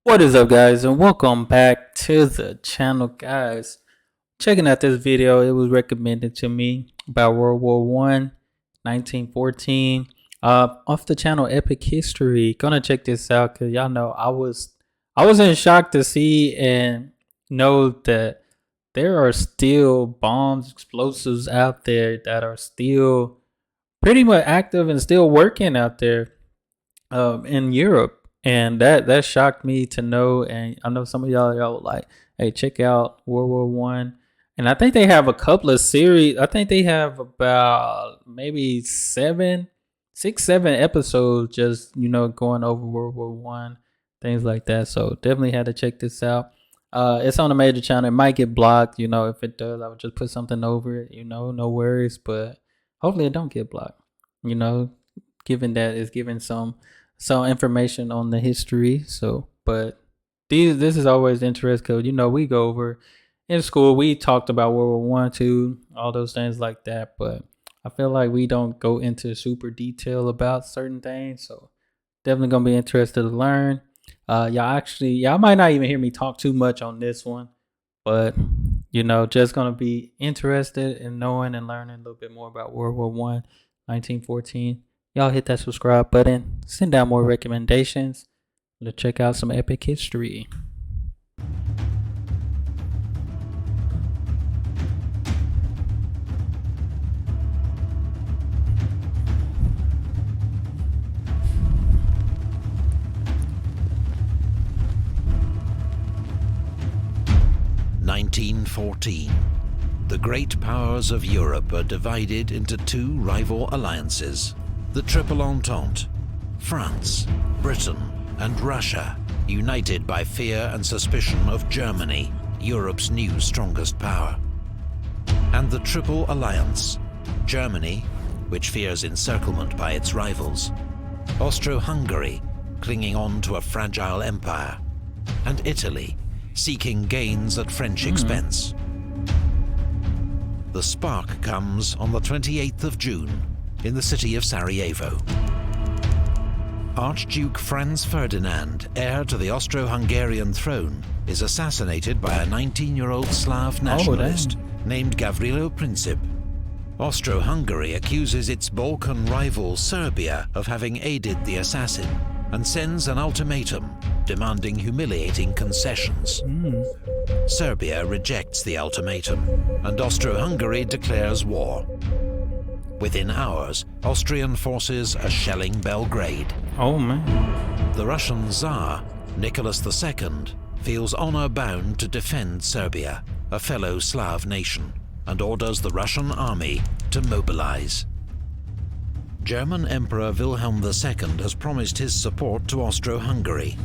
What is up, guys, and welcome back to the channel, guys. Checking out this video, it was recommended to me about World War One, 1914. Off the channel Epic History. Gonna check this out because y'all know I was in shock to see and know that there are still bombs, explosives out there that are still pretty much active and still working out there in Europe. And that shocked me to know. And I know some of y'all were like, hey, check out World War One. And I think they have a couple of series. I think they have about maybe 7 episodes just, going over World War One, things like that. So definitely had to check this out. It's on a major channel. It might get blocked, if it does, I would just put something over it, no worries. But hopefully it don't get blocked, given that it's giving some information on the history. So, but this is always interesting because we go over in school, we talked about World War One, two, all those things like that, but I feel like we don't go into super detail about certain things. So definitely gonna be interested to learn. Y'all might not even hear me talk too much on this one, but just gonna be interested in knowing and learning a little bit more about World War One, 1914. Y'all hit that subscribe button. Send down more recommendations. Let's check out some epic history. (1914). The great powers of Europe are divided into two rival alliances. The Triple Entente, France, Britain, and Russia, united by fear and suspicion of Germany, Europe's new strongest power. And the Triple Alliance, Germany, which fears encirclement by its rivals, Austro-Hungary, clinging on to a fragile empire, and Italy, seeking gains at French expense. The spark comes on the 28th of June, in the city of Sarajevo. Archduke Franz Ferdinand, heir to the Austro-Hungarian throne, is assassinated by a 19-year-old Slav nationalist named Gavrilo Princip. Austro-Hungary accuses its Balkan rival Serbia of having aided the assassin and sends an ultimatum demanding humiliating concessions. Serbia rejects the ultimatum, and Austro-Hungary declares war. Within hours, Austrian forces are shelling Belgrade. Oh man. The Russian Tsar, Nicholas II, feels honor-bound to defend Serbia, a fellow Slav nation, and orders the Russian army to mobilize. German Emperor Wilhelm II has promised his support to Austro-Hungary.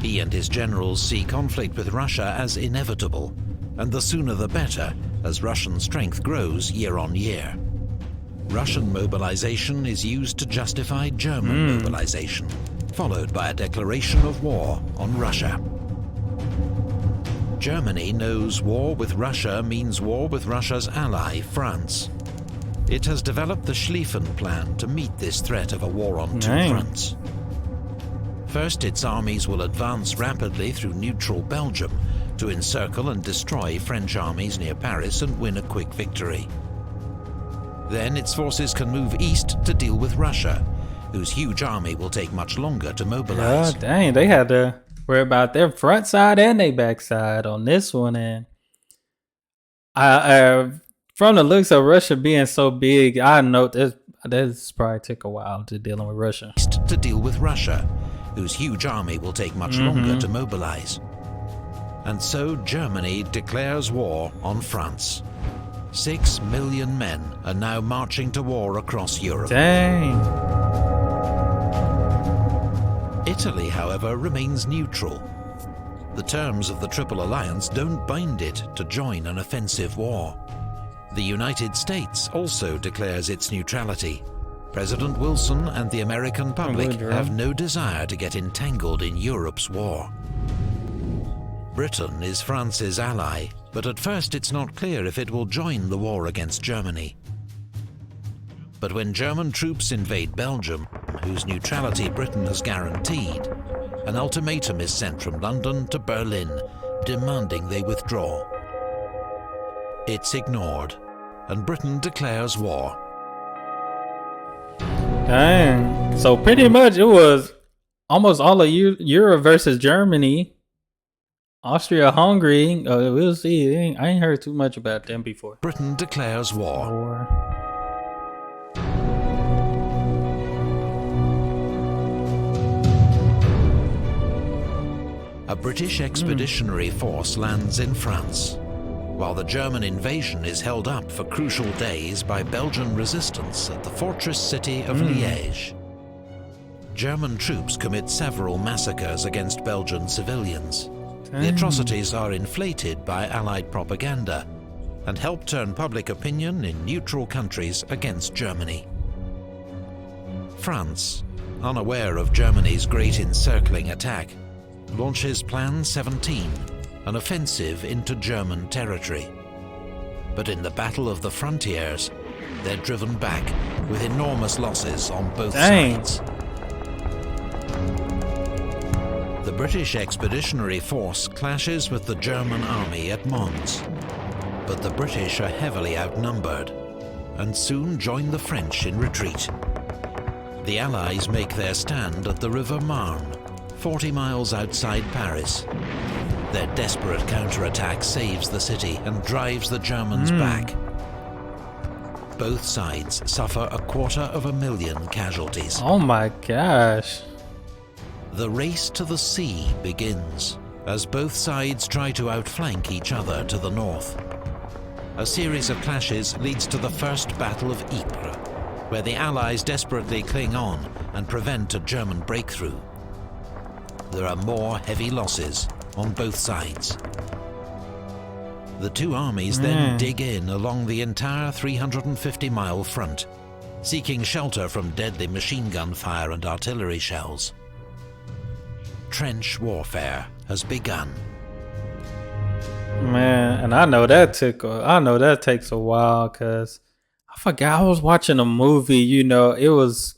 He and his generals see conflict with Russia as inevitable, and the sooner the better, as Russian strength grows year on year. Russian mobilization is used to justify German mobilization, followed by a declaration of war on Russia. Germany knows war with Russia means war with Russia's ally, France. It has developed the Schlieffen plan to meet this threat of a war on two fronts. First, its armies will advance rapidly through neutral Belgium to encircle and destroy French armies near Paris and win a quick victory. Then its forces can move east to deal with Russia, whose huge army will take much longer to mobilize. Oh, dang, they had to worry about their front side and their back side on this one. And from the looks of Russia being so big, I know this probably took a while to dealing with Russia. East to deal with Russia, whose huge army will take much longer to mobilize. And so Germany declares war on France. 6 million men are now marching to war across Europe. Dang. Italy, however, remains neutral. The terms of the Triple Alliance don't bind it to join an offensive war. The United States also declares its neutrality. President Wilson and the American public have no desire to get entangled in Europe's war. Britain is France's ally, but at first it's not clear if it will join the war against Germany. But when German troops invade Belgium, whose neutrality Britain has guaranteed, an ultimatum is sent from London to Berlin, demanding they withdraw. It's ignored, and Britain declares war. Dang. So pretty much it was almost all of Europe versus Germany. Austria-Hungary, we'll see. I ain't heard too much about them before. Britain declares war. A British expeditionary force lands in France, while the German invasion is held up for crucial days by Belgian resistance at the fortress city of Liège. German troops commit several massacres against Belgian civilians. The atrocities are inflated by Allied propaganda and help turn public opinion in neutral countries against Germany. France, unaware of Germany's great encircling attack, launches Plan 17, an offensive into German territory. But in the Battle of the Frontiers, they're driven back with enormous losses on both sides. The British expeditionary force clashes with the German army at Mons, but the British are heavily outnumbered and soon join the French in retreat. The Allies make their stand at the River Marne, 40 miles outside Paris. Their desperate counterattack saves the city and drives the Germans back. Both sides suffer 250,000 casualties. Oh my gosh. The race to the sea begins, as both sides try to outflank each other to the north. A series of clashes leads to the First Battle of Ypres, where the Allies desperately cling on and prevent a German breakthrough. There are more heavy losses on both sides. The two armies then dig in along the entire 350-mile front, seeking shelter from deadly machine gun fire and artillery shells. Trench warfare has begun. Man, and I know that takes a while, cause I forgot I was watching a movie. You know, it was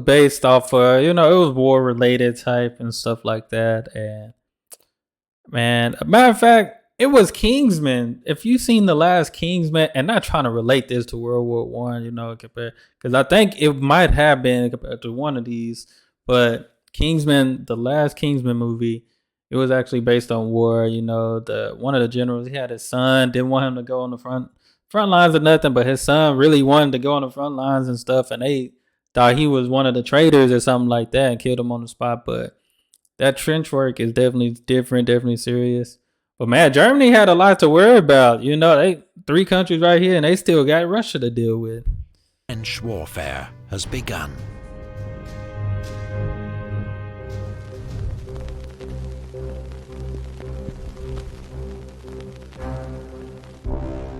based off of, it was war related type and stuff like that. And man, matter of fact, it was Kingsman. If you've seen the last Kingsman, and not trying to relate this to World War One, compared, because I think it might have been compared to one of these, but Kingsman, the last Kingsman movie, it was actually based on war. One of the generals, he had his son, didn't want him to go on the front lines or nothing, but his son really wanted to go on the front lines and stuff, and they thought he was one of the traitors or something like that and killed him on the spot. But that trench work is definitely different, definitely serious. But man, Germany had a lot to worry about. They 3 countries right here, and they still got Russia to deal with. Trench warfare has begun.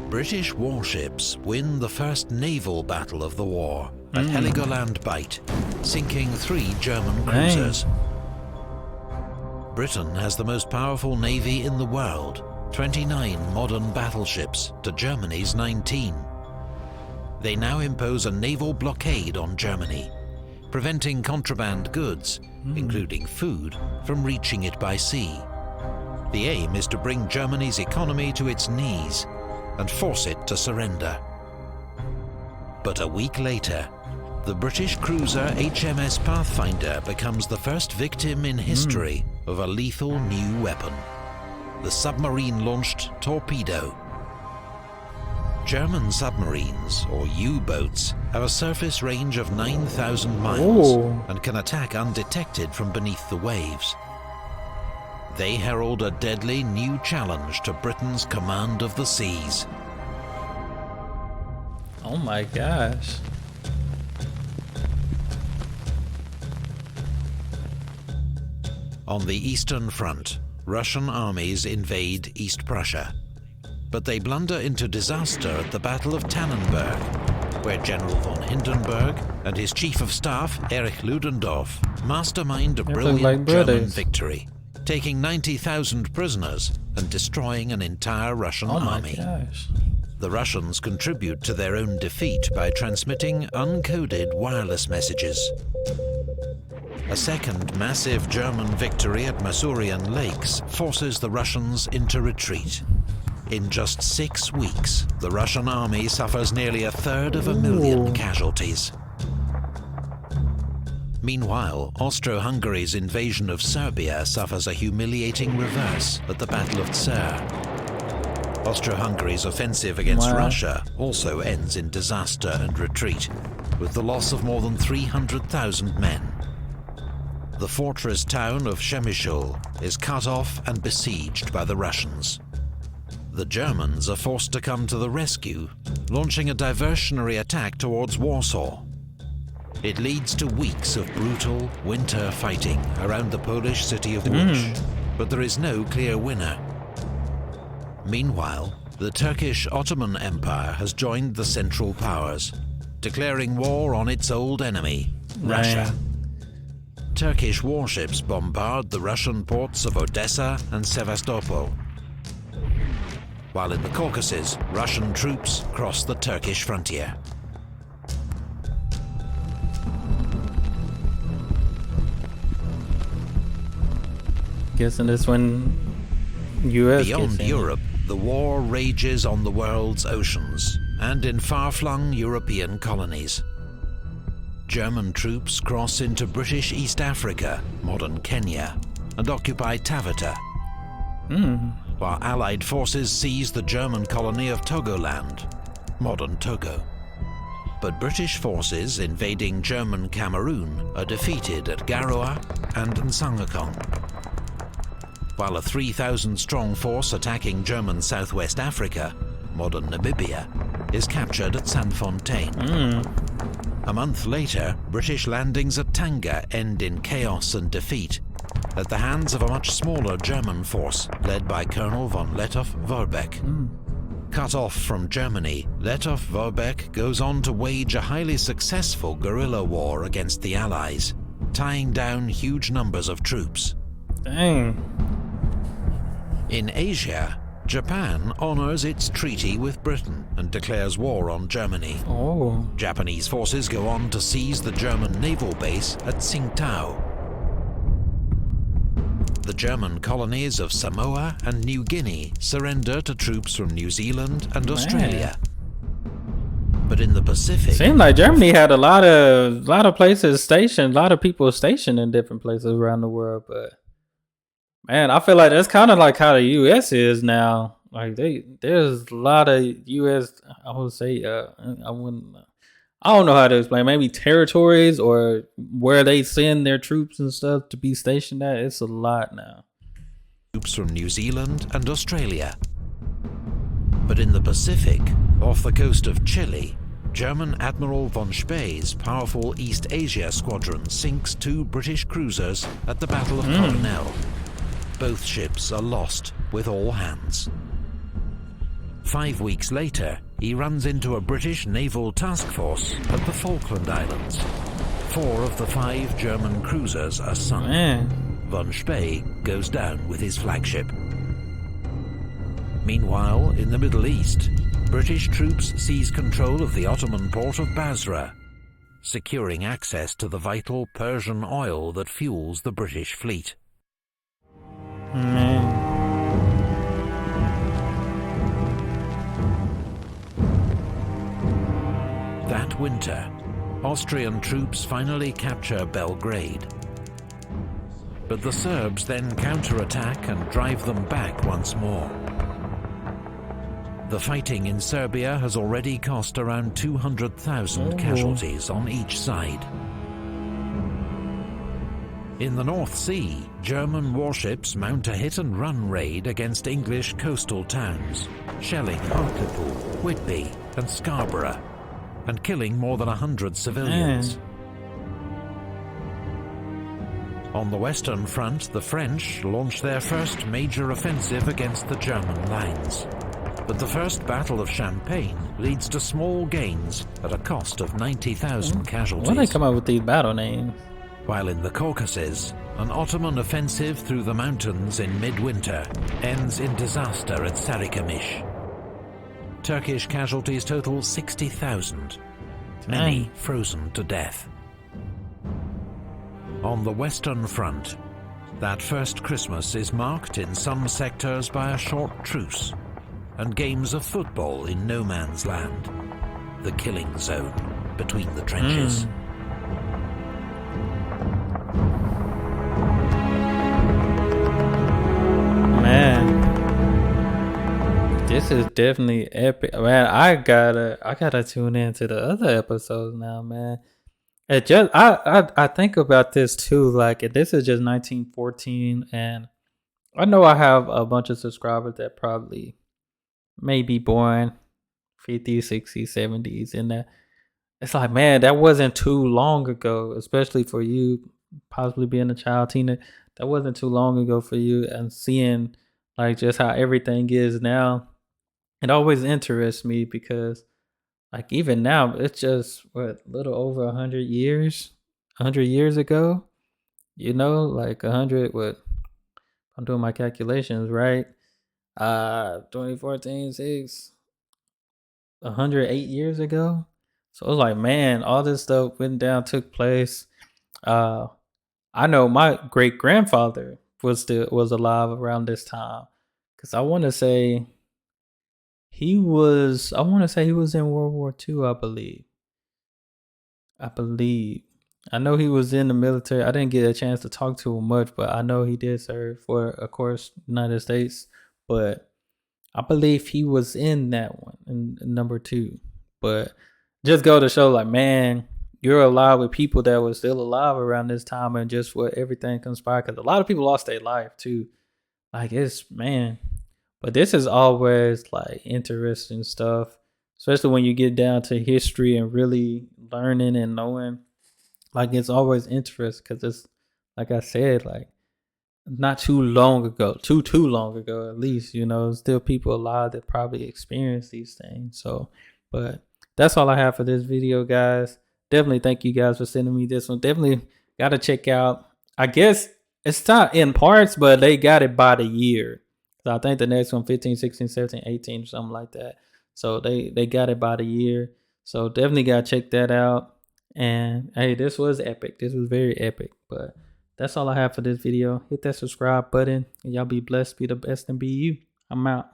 British warships win the first naval battle of the war at Heligoland Bight, sinking 3 German cruisers. Britain has the most powerful navy in the world, 29 modern battleships to Germany's 19. They now impose a naval blockade on Germany, preventing contraband goods, including food, from reaching it by sea. The aim is to bring Germany's economy to its knees and force it to surrender. But a week later, the British cruiser HMS Pathfinder becomes the first victim in history of a lethal new weapon, the submarine-launched torpedo. German submarines, or U-boats, have a surface range of 9,000 miles and can attack undetected from beneath the waves. They herald a deadly new challenge to Britain's command of the seas. Oh my gosh. On the Eastern Front, Russian armies invade East Prussia, but they blunder into disaster at the Battle of Tannenberg, where General von Hindenburg and his Chief of Staff, Erich Ludendorff, mastermind a brilliant German victory, taking 90,000 prisoners and destroying an entire Russian army. Gosh. The Russians contribute to their own defeat by transmitting uncoded wireless messages. A second massive German victory at Masurian Lakes forces the Russians into retreat. In just 6 weeks, the Russian army suffers nearly 1/3 casualties. Meanwhile, Austro-Hungary's invasion of Serbia suffers a humiliating reverse at the Battle of Tser. Austro-Hungary's offensive against Russia also ends in disaster and retreat, with the loss of more than 300,000 men. The fortress town of Przemysl is cut off and besieged by the Russians. The Germans are forced to come to the rescue, launching a diversionary attack towards Warsaw. It leads to weeks of brutal winter fighting around the Polish city of Łódź, but there is no clear winner. Meanwhile, the Turkish Ottoman Empire has joined the Central Powers, declaring war on its old enemy, Russia. Turkish warships bombard the Russian ports of Odessa and Sevastopol, while in the Caucasus, Russian troops cross the Turkish frontier. Guessing this when U.S. Beyond Europe, the war rages on the world's oceans and in far-flung European colonies. German troops cross into British East Africa, modern Kenya, and occupy Taveta, while Allied forces seize the German colony of Togoland, modern Togo. But British forces invading German Cameroon are defeated at Garoua and Nsangakong, while a 3,000-strong force attacking German Southwest Africa, modern Namibia, is captured at Sanfontaine. A month later, British landings at Tanga end in chaos and defeat at the hands of a much smaller German force led by Colonel von Lettow-Vorbeck. Cut off from Germany, Lettow-Vorbeck goes on to wage a highly successful guerrilla war against the Allies, tying down huge numbers of troops. Dang. In Asia, Japan honors its treaty with Britain and declares war on Germany. Japanese forces go on to seize the German naval base at Tsingtao. The German colonies of Samoa and New Guinea surrender to troops from New Zealand and Australia. But in the Pacific, seemed like Germany had a lot of places stationed, a lot of people stationed in different places around the world. But man, I feel like that's kind of like how the U.S. is now. Like there's a lot of U.S. I would say I don't know how to explain. Maybe territories or where they send their troops and stuff to be stationed at. It's a lot now. Troops from New Zealand and Australia. But in the Pacific, off the coast of Chile, German Admiral von Spee's powerful East Asia squadron sinks 2 British cruisers at the Battle of Coronel. Both ships are lost with all hands. 5 weeks later, he runs into a British naval task force at the Falkland Islands. 4 of the 5 German cruisers are sunk. Von Spee goes down with his flagship. Meanwhile, in the Middle East, British troops seize control of the Ottoman port of Basra, securing access to the vital Persian oil that fuels the British fleet. That winter, Austrian troops finally capture Belgrade. But the Serbs then counterattack and drive them back once more. The fighting in Serbia has already cost around 200,000 casualties on each side. In the North Sea, German warships mount a hit-and-run raid against English coastal towns, shelling Hartlepool, Whitby and Scarborough, and killing more than 100 civilians. On the Western Front, the French launched their first major offensive against the German lines. But the First Battle of Champagne leads to small gains at a cost of 90,000 casualties. Why do they come up with these battle names? While in the Caucasus, an Ottoman offensive through the mountains in midwinter ends in disaster at Sarikamish. Turkish casualties total 60,000, many frozen to death. On the Western Front, that first Christmas is marked in some sectors by a short truce and games of football in no man's land, the killing zone between the trenches. Man, this is definitely epic. Man, I gotta tune into the other episodes now, man. It just I think about this too. Like, this is just 1914, and I know I have a bunch of subscribers that probably may be born 50s, 60s, 70s, and that it's like, man, that wasn't too long ago, especially for you, possibly being a child, teenager. That wasn't too long ago for you, and seeing like just how everything is now. It always interests me because, like, even now, it's just what, little over 100 years, 100 years ago. You know, like 100. What, I'm doing my calculations right. 2014, 108 years ago. So it was like, man, all this stuff went down, took place. Uh, I know my great grandfather was alive around this time, because I want to say he was in World War II, I believe. I know he was in the military. I didn't get a chance to talk to him much, but I know he did serve for, of course, United States. But I believe he was in that one, in number 2. But just go to show, like, man, you're alive with people that were still alive around this time, and just what everything conspired. Because a lot of people lost their life too. Like, it's, man. But this is always like interesting stuff, especially when you get down to history and really learning and knowing. Like, it's always interesting because it's, like I said, like, not too long ago, too long ago at least, still people alive that probably experienced these things. So, but that's all I have for this video, guys. Definitely thank you guys for sending me this one. Definitely got to check out. I guess it's not in parts, but they got it by the year. So I think the next one, 15, 16, 17, 18, something like that. So they got it by the year. So definitely got to check that out. And hey, this was epic. This was very epic. But that's all I have for this video. Hit that subscribe button, and y'all be blessed, be the best, and be you. I'm out.